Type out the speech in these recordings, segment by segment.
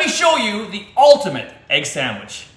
me show you the ultimate egg sandwich.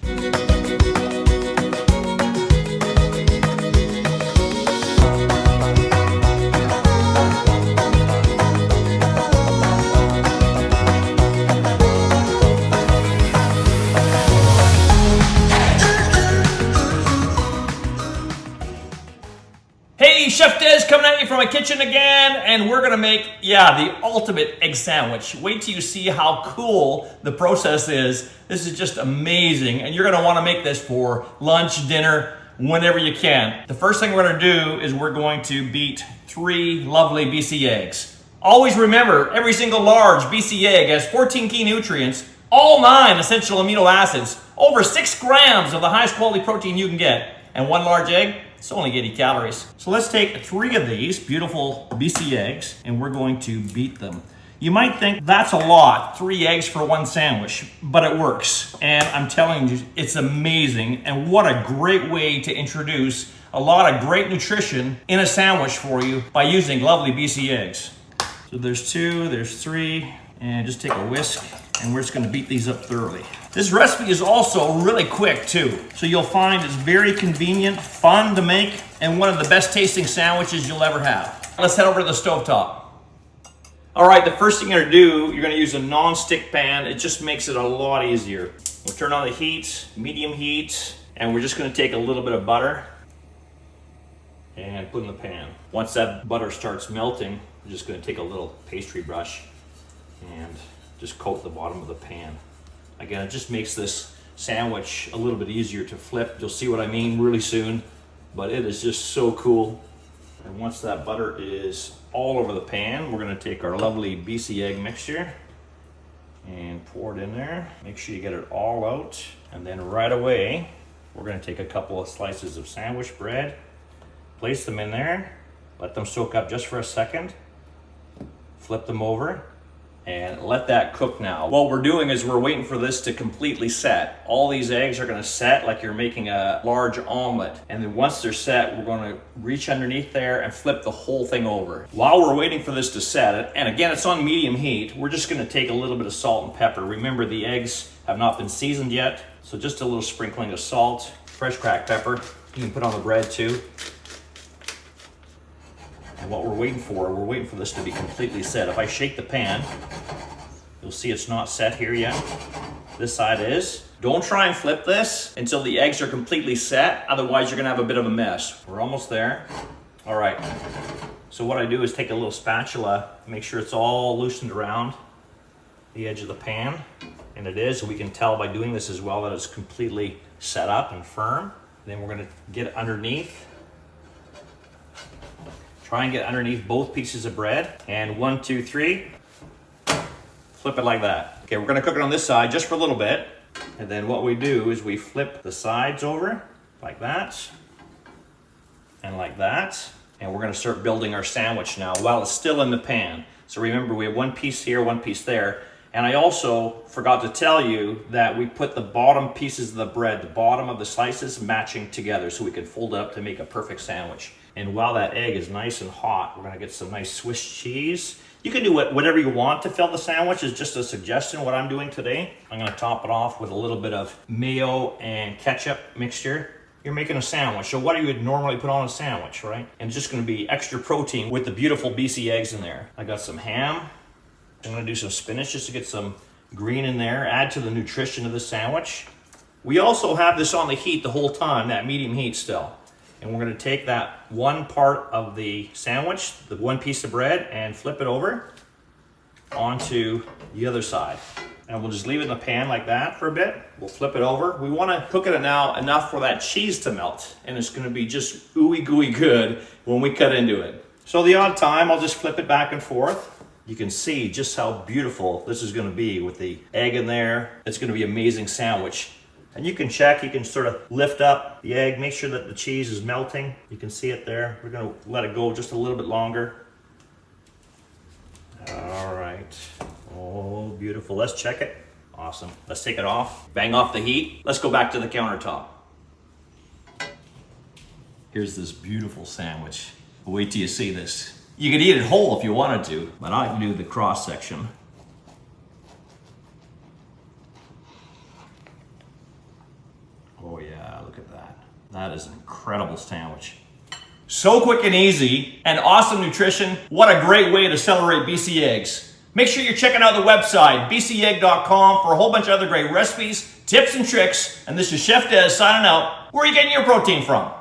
Hey, Chef Des coming at you from my kitchen again, and we're gonna make, the ultimate egg sandwich. Wait till you see how cool the process is. This is just amazing, and you're gonna wanna make this for lunch, dinner, whenever you can. The first thing we're gonna do is we're going to beat 3 lovely BC eggs. Always remember, every single large BC egg has 14 key nutrients, all 9 essential amino acids, over 6 grams of the highest quality protein you can get, and 1 large egg, it's only 80 calories. So let's take 3 of these beautiful BC eggs and we're going to beat them. You might think that's a lot, 3 eggs for 1 sandwich, but it works. And I'm telling you, it's amazing. And what a great way to introduce a lot of great nutrition in a sandwich for you by using lovely BC eggs. So there's 2, there's 3, and just take a whisk and we're just gonna beat these up thoroughly. This recipe is also really quick too. So you'll find it's very convenient, fun to make, and one of the best tasting sandwiches you'll ever have. Let's head over to the stovetop. All right, the first thing you're gonna do, you're gonna use a non-stick pan. It just makes it a lot easier. We'll turn on the heat, medium heat, and we're just gonna take a little bit of butter and put in the pan. Once that butter starts melting, we're just gonna take a little pastry brush and just coat the bottom of the pan. Again, it just makes this sandwich a little bit easier to flip. You'll see what I mean really soon, but it is just so cool. And once that butter is all over the pan, we're gonna take our lovely BC egg mixture and pour it in there. Make sure you get it all out. And then right away, we're gonna take a couple of slices of sandwich bread, place them in there, let them soak up just for a second, flip them over, and let that cook now. What we're doing is we're waiting for this to completely set. All these eggs are gonna set like you're making a large omelet. And then once they're set, we're gonna reach underneath there and flip the whole thing over. While we're waiting for this to set, and again, it's on medium heat, we're just gonna take a little bit of salt and pepper. Remember, the eggs have not been seasoned yet, so just a little sprinkling of salt, fresh cracked pepper. You can put on the bread too. And what we're waiting for this to be completely set. If I shake the pan, you'll see it's not set here yet. This side is. Don't try and flip this until the eggs are completely set, otherwise you're gonna have a bit of a mess. We're almost there. All right, so what I do is take a little spatula, make sure it's all loosened around the edge of the pan, and it is. We can tell by doing this as well that it's completely set up and firm. Then we're gonna get underneath. Try and get underneath both pieces of bread. And 1, 2, 3, flip it like that. Okay, we're gonna cook it on this side just for a little bit. And then what we do is we flip the sides over like that and like that. And we're gonna start building our sandwich now while it's still in the pan. So remember, we have 1 piece here, 1 piece there. And I also forgot to tell you that we put the bottom pieces of the bread, the bottom of the slices matching together so we can fold it up to make a perfect sandwich. And while that egg is nice and hot, we're gonna get some nice Swiss cheese. You can do whatever you want to fill the sandwich. It's just a suggestion what I'm doing today. I'm gonna top it off with a little bit of mayo and ketchup mixture. You're making a sandwich, so what do you would normally put on a sandwich, right? And it's just gonna be extra protein with the beautiful BC eggs in there. I got some ham. I'm gonna do some spinach just to get some green in there, add to the nutrition of the sandwich. We also have this on the heat the whole time, that medium heat still. And we're gonna take that 1 part of the sandwich, the 1 piece of bread, and flip it over onto the other side. And we'll just leave it in the pan like that for a bit. We'll flip it over. We wanna cook it now enough for that cheese to melt. And it's gonna be just ooey gooey good when we cut into it. So the odd time, I'll just flip it back and forth. You can see just how beautiful this is gonna be with the egg in there. It's gonna be an amazing sandwich. And you can check, you can sort of lift up the egg, make sure that the cheese is melting. You can see it there. We're gonna let it go just a little bit longer. All right, oh, beautiful. Let's check it. Awesome, let's take it off. Bang off the heat. Let's go back to the countertop. Here's this beautiful sandwich. Wait till you see this. You could eat it whole if you wanted to, but I can do the cross section. look at that. That is an incredible sandwich. So quick and easy, and awesome nutrition. What a great way to celebrate BC Eggs. Make sure you're checking out the website, bcegg.com, for a whole bunch of other great recipes, tips, and tricks. And this is Chef Des signing out. Where are you getting your protein from?